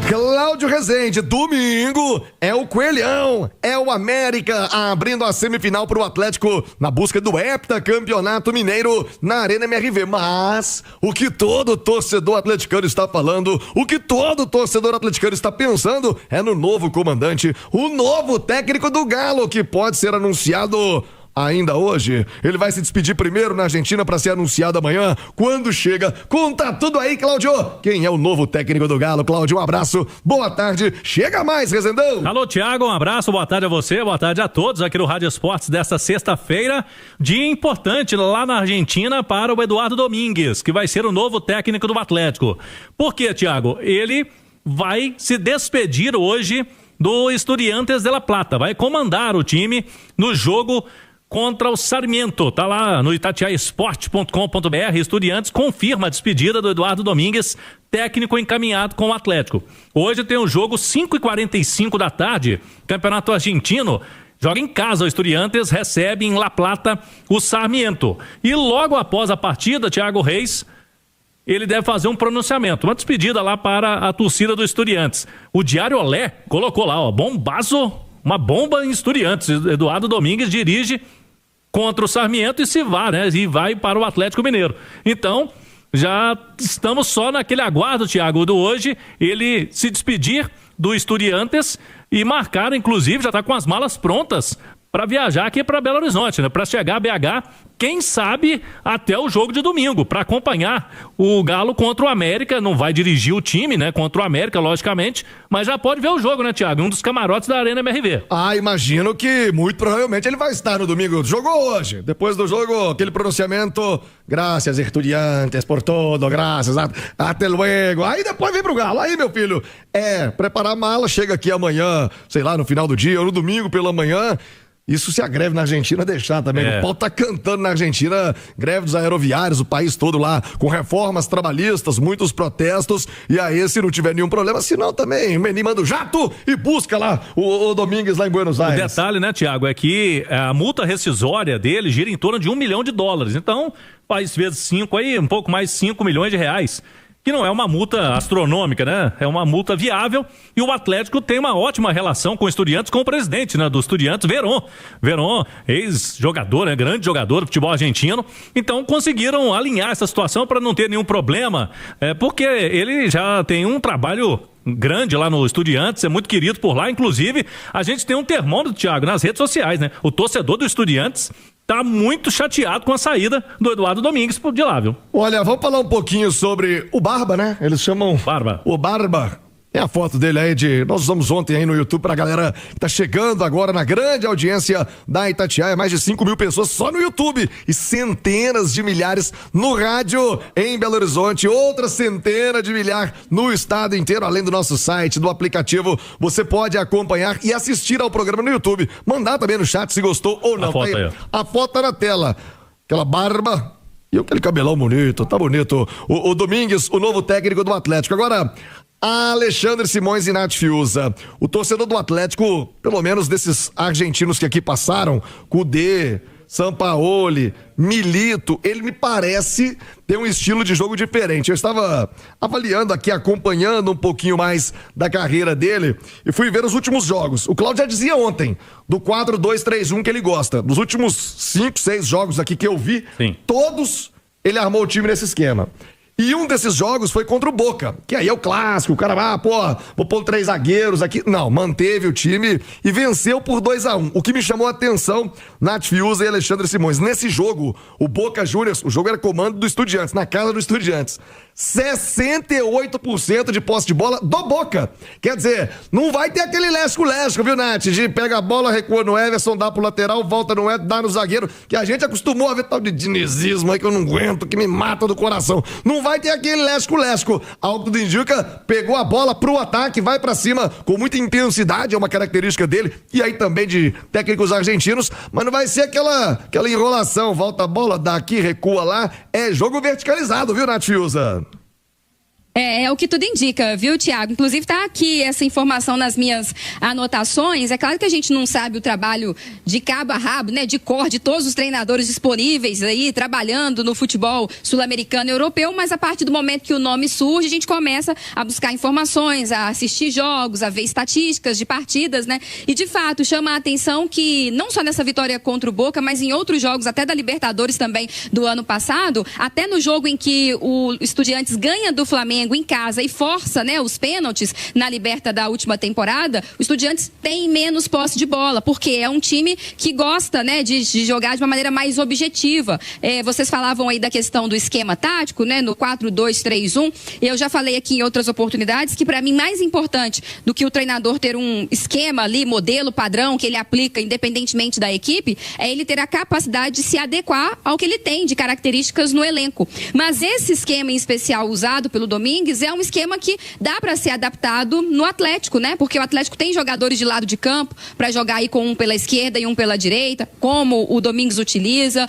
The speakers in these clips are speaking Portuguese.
Cláudio Rezende, domingo é o Coelhão, é o América abrindo a semifinal pro Atlético na busca do heptacampeonato mineiro na Arena MRV. Mas o que todo torcedor atleticano está falando, o que todo torcedor atleticano está pensando é no novo comandante, o novo técnico do Galo, que pode ser anunciado ainda hoje. Ele vai se despedir primeiro na Argentina para ser anunciado amanhã. Quando chega, conta tudo aí, Cláudio. Quem é o novo técnico do Galo? Cláudio, um abraço, boa tarde. Chega mais, Rezendão. Alô, Thiago, um abraço, boa tarde a você, boa tarde a todos aqui no Rádio Esportes desta sexta-feira. Dia importante lá na Argentina para o Eduardo Domingues, que vai ser o novo técnico do Atlético. Por quê, Thiago? Ele vai se despedir hoje do Estudiantes de La Plata, vai comandar o time no jogo contra o Sarmiento. Tá lá no itatiaesporte.com.br. Estudiantes confirma a despedida do Eduardo Domingues, técnico encaminhado com o Atlético. Hoje tem o jogo 5h45 da tarde, Campeonato Argentino. Joga em casa, o Estudiantes recebe em La Plata o Sarmiento. E logo após a partida, Thiago Reis, ele deve fazer um pronunciamento, uma despedida lá para a torcida do Estudiantes. O Diário Olé colocou lá, ó, bombazo, uma bomba em Estudiantes. Eduardo Domingues dirige contra o Sarmiento e se vai, né? E vai para o Atlético Mineiro. Então, já estamos só naquele aguardo, Thiago, do hoje, ele se despedir do Estudiantes e marcar, inclusive, já está com as malas prontas para viajar aqui para Belo Horizonte, né? Para chegar a BH, quem sabe até o jogo de domingo, para acompanhar o Galo contra o América. Não vai dirigir o time, né? Contra o América, logicamente, mas já pode ver o jogo, né, Thiago? Um dos camarotes da Arena MRV. Ah, imagino que muito provavelmente ele vai estar no domingo. Jogou hoje. Depois do jogo, aquele pronunciamento, graças, Estudiantes, por todo, graças, até luego. Aí depois vem pro Galo. Aí, meu filho, preparar a mala, chega aqui amanhã, sei lá, no final do dia, ou no domingo pela manhã. Isso se a greve na Argentina deixar também. O pau tá cantando na Argentina, greve dos aeroviários, o país todo lá, com reformas trabalhistas, muitos protestos. E aí, se não tiver nenhum problema, se não também, o menino manda o jato e busca lá o Domingues lá em Buenos Aires. O detalhe, né, Thiago, é que a multa rescisória dele gira em torno de $1 milhão. Então, faz vezes 5 aí, um pouco mais de R$5 milhões. Que não é uma multa astronômica, né? É uma multa viável, e o Atlético tem uma ótima relação com o Estudiantes, com o presidente, né, do Estudiantes, Verón, ex-jogador, né, grande jogador do futebol argentino. Então conseguiram alinhar essa situação para não ter nenhum problema, porque ele já tem um trabalho grande lá no Estudiantes, é muito querido por lá. Inclusive, a gente tem um termômetro, Thiago, nas redes sociais, né? O torcedor do Estudiantes tá muito chateado com a saída do Eduardo Domingues de lá, viu? Olha, vamos falar um pouquinho sobre o Barba, né? Eles chamam Barba. O Barba. Tem a foto dele aí nós usamos ontem aí no YouTube pra galera que tá chegando agora na grande audiência da Itatiaia, mais de 5 mil pessoas só no YouTube e centenas de milhares no rádio em Belo Horizonte, outra centena de milhares no estado inteiro, além do nosso site, do aplicativo. Você pode acompanhar e assistir ao programa no YouTube, mandar também no chat se gostou ou não. A foto tá na tela, aquela barba e aquele cabelão bonito, tá bonito. O Domingues, o novo técnico do Atlético. Agora, Alexandre Simões e Nath Fiuza, o torcedor do Atlético, pelo menos desses argentinos que aqui passaram, Cudê, Sampaoli, Milito, ele me parece ter um estilo de jogo diferente. Eu estava avaliando aqui, acompanhando um pouquinho mais da carreira dele e fui ver os últimos jogos. O Cláudio já dizia ontem, do 4-2-3-1 que ele gosta. Dos últimos 5, 6 jogos aqui que eu vi, todos ele armou o time nesse esquema. E um desses jogos foi contra o Boca, que aí é o clássico, o cara, vou pôr 3 zagueiros aqui. Não, manteve o time e venceu por 2-1. O que me chamou a atenção, Nath Fiuza e Alexandre Simões, nesse jogo, o Boca Juniors, o jogo era comando do Estudiantes, na casa do Estudiantes. 68% de posse de bola do Boca. Quer dizer, não vai ter aquele lesco-lesco, viu, Nath? De pega a bola, recua no Everson, dá pro lateral, volta no Everson, dá no zagueiro, que a gente acostumou a ver tal de dinizismo aí que eu não aguento, que me mata do coração. Não vai ter aquele lesco-lesco. Ao que tudo indica, pegou a bola pro ataque, vai pra cima com muita intensidade, é uma característica dele, e aí também de técnicos argentinos, mas não vai ser aquela enrolação, volta a bola daqui, recua lá, é jogo verticalizado, viu, Nath Fiuza? É o que tudo indica, viu, Thiago? Inclusive está aqui essa informação nas minhas anotações. É claro que a gente não sabe o trabalho de cabo a rabo, né, de cor, de todos os treinadores disponíveis aí, trabalhando no futebol sul-americano e europeu, mas a partir do momento que o nome surge, a gente começa a buscar informações, a assistir jogos, a ver estatísticas de partidas, né? E de fato, chama a atenção que não só nessa vitória contra o Boca, mas em outros jogos, até da Libertadores também do ano passado, até no jogo em que o Estudiantes ganha do Flamengo em casa e força, né, os pênaltis na Liberta da última temporada, o Estudiantes tem menos posse de bola, porque é um time que gosta, né, de jogar de uma maneira mais objetiva. Vocês falavam aí da questão do esquema tático, né, no 4-2-3-1, eu já falei aqui em outras oportunidades que para mim mais importante do que o treinador ter um esquema ali, modelo, padrão, que ele aplica independentemente da equipe, é ele ter a capacidade de se adequar ao que ele tem de características no elenco. Mas esse esquema em especial usado pelo Domingues é um esquema que dá para ser adaptado no Atlético, né? Porque o Atlético tem jogadores de lado de campo para jogar aí com um pela esquerda e um pela direita, como o Domingues utiliza.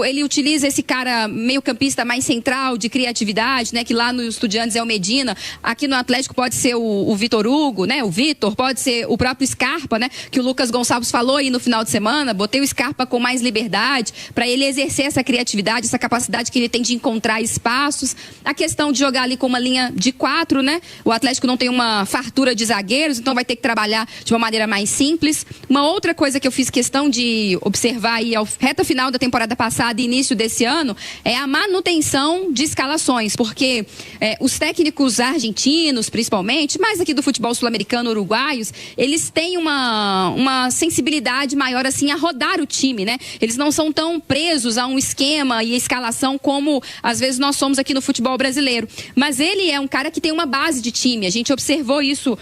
Ele utiliza esse cara meio-campista mais central, de criatividade, né? Que lá no Estudiantes é o Medina. Aqui no Atlético pode ser o Vitor Hugo, né? O Vitor, pode ser o próprio Scarpa, né? Que o Lucas Gonçalves falou aí no final de semana. Botei o Scarpa com mais liberdade para ele exercer essa criatividade, essa capacidade que ele tem de encontrar espaços. A questão de jogar ali com uma linha de 4, né? O Atlético não tem uma fartura de zagueiros, então vai ter que trabalhar de uma maneira mais simples. Uma outra coisa que eu fiz questão de observar aí ao reta final da temporada passada e início desse ano é a manutenção de escalações, porque os técnicos argentinos, principalmente, mais aqui do futebol sul-americano, uruguaios, eles têm uma sensibilidade maior assim a rodar o time, né? Eles não são tão presos a um esquema e escalação como às vezes nós somos aqui no futebol brasileiro. Mas ele é um cara que tem uma base de time. A gente observou isso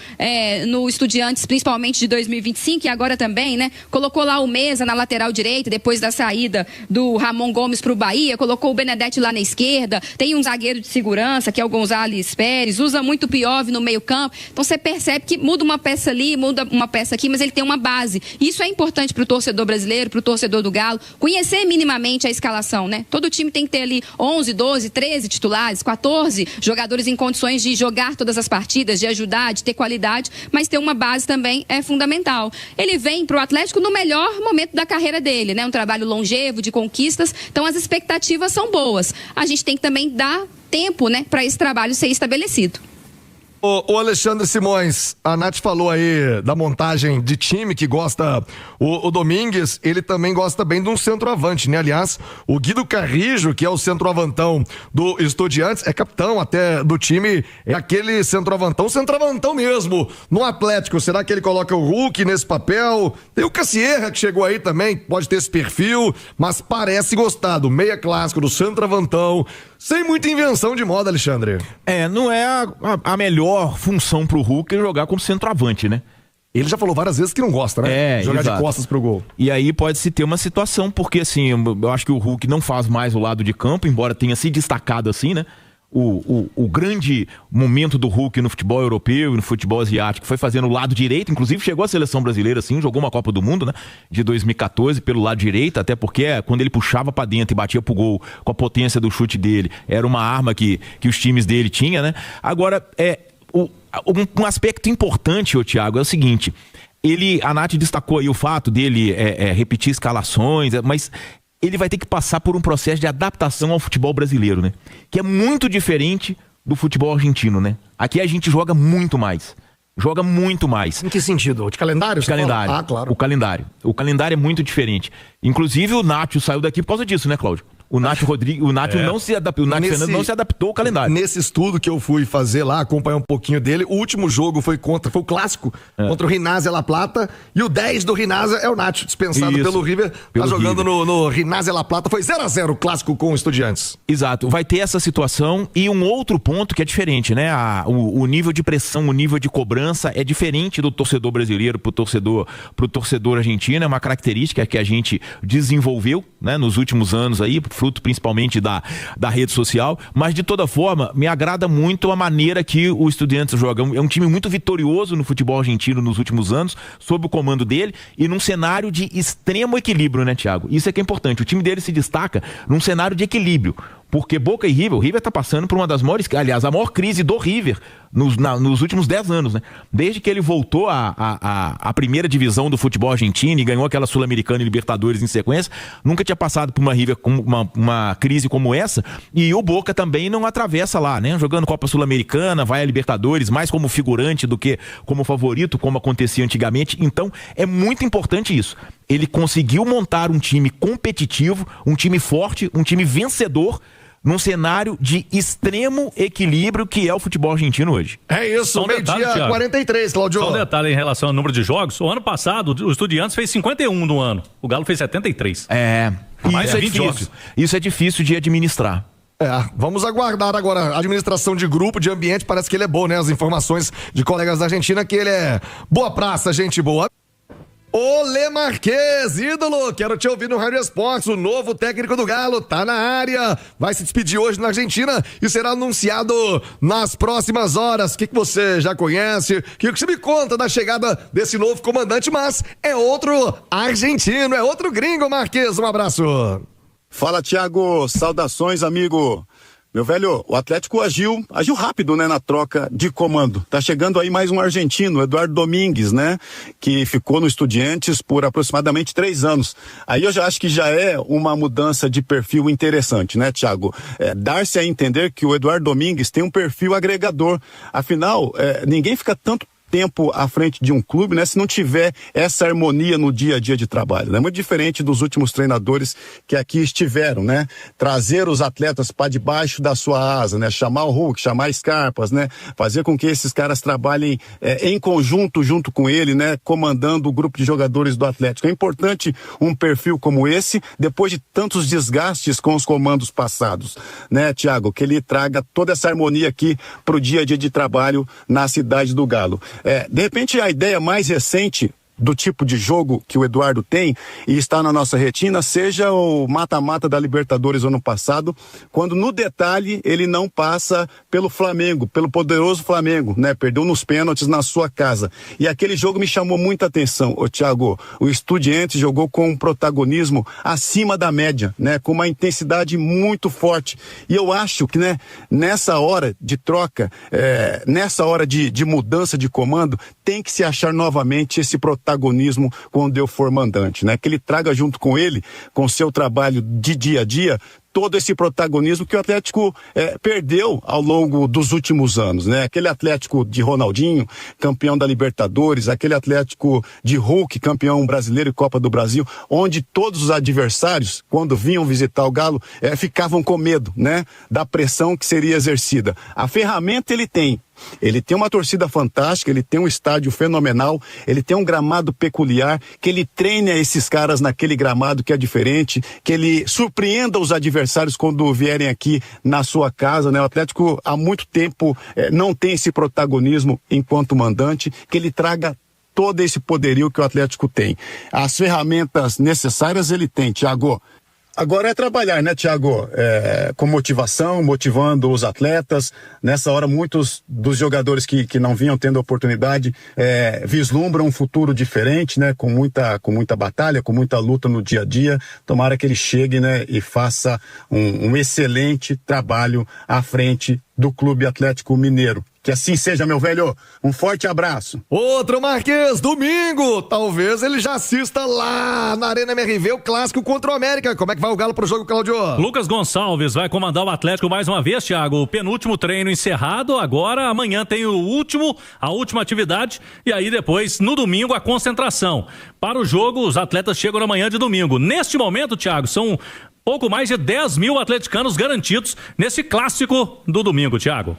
no Estudiantes, principalmente de 2025, e agora também, né? Colocou lá o Meza na lateral direita, depois da saída do Ramon Gomes para o Bahia, colocou o Benedetti lá na esquerda, tem um zagueiro de segurança, que é o Gonzalez Pérez, usa muito o Piove no meio campo. Então você percebe que muda uma peça ali, muda uma peça aqui, mas ele tem uma base. Isso é importante para o torcedor brasileiro, para o torcedor do Galo, conhecer minimamente a escalação, né? Todo time tem que ter ali 11, 12, 13 titulares, 14 jogadores em condições de jogar todas as partidas, de ajudar, de ter qualidade, mas ter uma base também é fundamental. Ele vem para o Atlético no melhor momento da carreira dele, né? Um trabalho longevo, de conquistas, então as expectativas são boas. A gente tem que também dar tempo, né, para esse trabalho ser estabelecido. O Alexandre Simões, a Nath falou aí da montagem de time que gosta o Domingues, ele também gosta bem de um centroavante, né? Aliás, o Guido Carrijo, que é o centroavantão do Estudiantes, é capitão até do time, é aquele centroavantão mesmo. No Atlético, será que ele coloca o Hulk nesse papel? Tem o Cassierra que chegou aí também, pode ter esse perfil, mas parece gostar do meia clássico, do centroavantão, sem muita invenção de moda, Alexandre. Não é a melhor função pro Hulk jogar como centroavante, né? Ele já falou várias vezes que não gosta, né? Jogar exato. De costas pro gol. E aí pode-se ter uma situação, porque assim, eu acho que o Hulk não faz mais o lado de campo, embora tenha se destacado assim, né? O grande momento do Hulk no futebol europeu e no futebol asiático foi fazendo o lado direito, inclusive chegou à seleção brasileira assim, jogou uma Copa do Mundo, né, de 2014 pelo lado direito, até porque quando ele puxava pra dentro e batia pro gol com a potência do chute dele, era uma arma que os times dele tinham, né? Agora, um aspecto importante, Thiago, é o seguinte, a Nath destacou aí o fato dele repetir escalações, mas ele vai ter que passar por um processo de adaptação ao futebol brasileiro, né? Que é muito diferente do futebol argentino, né? Aqui a gente joga muito mais. Joga muito mais. Em que sentido? De calendário? De calendário. Ah, claro. O calendário é muito diferente. Inclusive o Nacho saiu daqui por causa disso, né, Cláudio? O Nacho não se adaptou, o Nacho Fernando não se adaptou ao calendário. Nesse estudo que eu fui fazer lá, acompanhar um pouquinho dele, o último jogo foi o clássico, contra o Rinásia La Plata, e o 10 do Rinásia é o Nacho, dispensado pelo River, jogando no Rinásia La Plata, foi 0-0 o clássico com o Estudiantes. Exato, vai ter essa situação e um outro ponto que é diferente, né? O nível de pressão, o nível de cobrança é diferente do torcedor brasileiro pro torcedor argentino, é uma característica que a gente desenvolveu, né, nos últimos anos aí, fruto principalmente da rede social, mas de toda forma me agrada muito a maneira que o Estudiantes joga. É um time muito vitorioso no futebol argentino nos últimos anos, sob o comando dele e num cenário de extremo equilíbrio, né, Thiago? Isso é que é importante, o time dele se destaca num cenário de equilíbrio, Porque Boca e River, o River tá passando por uma das maiores, aliás, a maior crise do River nos últimos 10 anos, né? Desde que ele voltou à primeira divisão do futebol argentino e ganhou aquela Sul-Americana e Libertadores em sequência, nunca tinha passado por uma River com uma crise como essa, e o Boca também não atravessa lá, né? Jogando Copa Sul-Americana, vai a Libertadores, mais como figurante do que como favorito, como acontecia antigamente. Então, é muito importante isso. Ele conseguiu montar um time competitivo, um time forte, um time vencedor, num cenário de extremo equilíbrio que é o futebol argentino hoje. É isso, meio-dia 43, Claudio. Só um detalhe em relação ao número de jogos. O ano passado, o Estudiantes fez 51 no ano. O Galo fez 73. Isso é difícil. Isso é difícil de administrar. Vamos aguardar agora. A administração de grupo, de ambiente, parece que ele é bom, né? As informações de colegas da Argentina que ele é boa praça, gente boa. Olê Marquez, ídolo, quero te ouvir no Rádio Esportes, o novo técnico do Galo tá na área, vai se despedir hoje na Argentina e será anunciado nas próximas horas. O que você já conhece? O que você me conta da chegada desse novo comandante? Mas é outro argentino, é outro gringo, Marquez, um abraço. Fala, Thiago, saudações, amigo. Meu velho, o Atlético agiu rápido, né, na troca de comando. Tá chegando aí mais um argentino, Eduardo Domingues, né, que ficou no Estudiantes por aproximadamente 3 anos. Aí eu já acho que já é uma mudança de perfil interessante, né, Thiago? Dar-se a entender que o Eduardo Domingues tem um perfil agregador. Afinal, ninguém fica tanto tempo à frente de um clube, né, se não tiver essa harmonia no dia a dia de trabalho, né? Muito diferente dos últimos treinadores que aqui estiveram, né? Trazer os atletas para debaixo da sua asa, né? Chamar o Hulk, chamar Scarpas, né? Fazer com que esses caras trabalhem em conjunto junto com ele, né? Comandando o grupo de jogadores do Atlético. É importante um perfil como esse, depois de tantos desgastes com os comandos passados, né, Thiago? Que ele traga toda essa harmonia aqui pro dia a dia de trabalho na cidade do Galo. De repente a ideia mais recente do tipo de jogo que o Eduardo tem e está na nossa retina, seja o mata-mata da Libertadores ano passado, quando no detalhe ele não passa pelo Flamengo, pelo poderoso Flamengo, né? Perdeu nos pênaltis na sua casa. E aquele jogo me chamou muita atenção, Thiago. O Estudiantes jogou com um protagonismo acima da média, né? Com uma intensidade muito forte. E eu acho que, né, nessa hora de troca, nessa hora de mudança de comando, tem que se achar novamente esse protagonismo quando eu for mandante, né? Que ele traga junto com ele, com seu trabalho de dia a dia, todo esse protagonismo que o Atlético perdeu ao longo dos últimos anos, né? Aquele Atlético de Ronaldinho, campeão da Libertadores, aquele Atlético de Hulk, campeão brasileiro e Copa do Brasil, onde todos os adversários, quando vinham visitar o Galo, ficavam com medo, né? Da pressão que seria exercida. A ferramenta ele tem. Ele tem uma torcida fantástica, ele tem um estádio fenomenal, ele tem um gramado peculiar, que ele treine esses caras naquele gramado que é diferente, que ele surpreenda os adversários quando vierem aqui na sua casa, né? O Atlético há muito tempo não tem esse protagonismo enquanto mandante, que ele traga todo esse poderio que o Atlético tem. As ferramentas necessárias ele tem, Thiago. Agora é trabalhar, né, Thiago? Com motivação, motivando os atletas. Nessa hora, muitos dos jogadores que não vinham tendo oportunidade vislumbram um futuro diferente, né? Com muita batalha, com muita luta no dia a dia. Tomara que ele chegue, né? E faça um excelente trabalho à frente do Clube Atlético Mineiro. Que assim seja, meu velho. Um forte abraço. Outro Marquês, domingo. Talvez ele já assista lá na Arena MRV, o clássico contra o América. Como é que vai o Galo pro jogo, Claudio? Lucas Gonçalves vai comandar o Atlético mais uma vez, Thiago. O penúltimo treino encerrado. Agora, amanhã tem a última atividade. E aí depois, no domingo, a concentração. Para o jogo, os atletas chegam na manhã de domingo. Neste momento, Thiago, são pouco mais de 10 mil atleticanos garantidos nesse clássico do domingo, Thiago.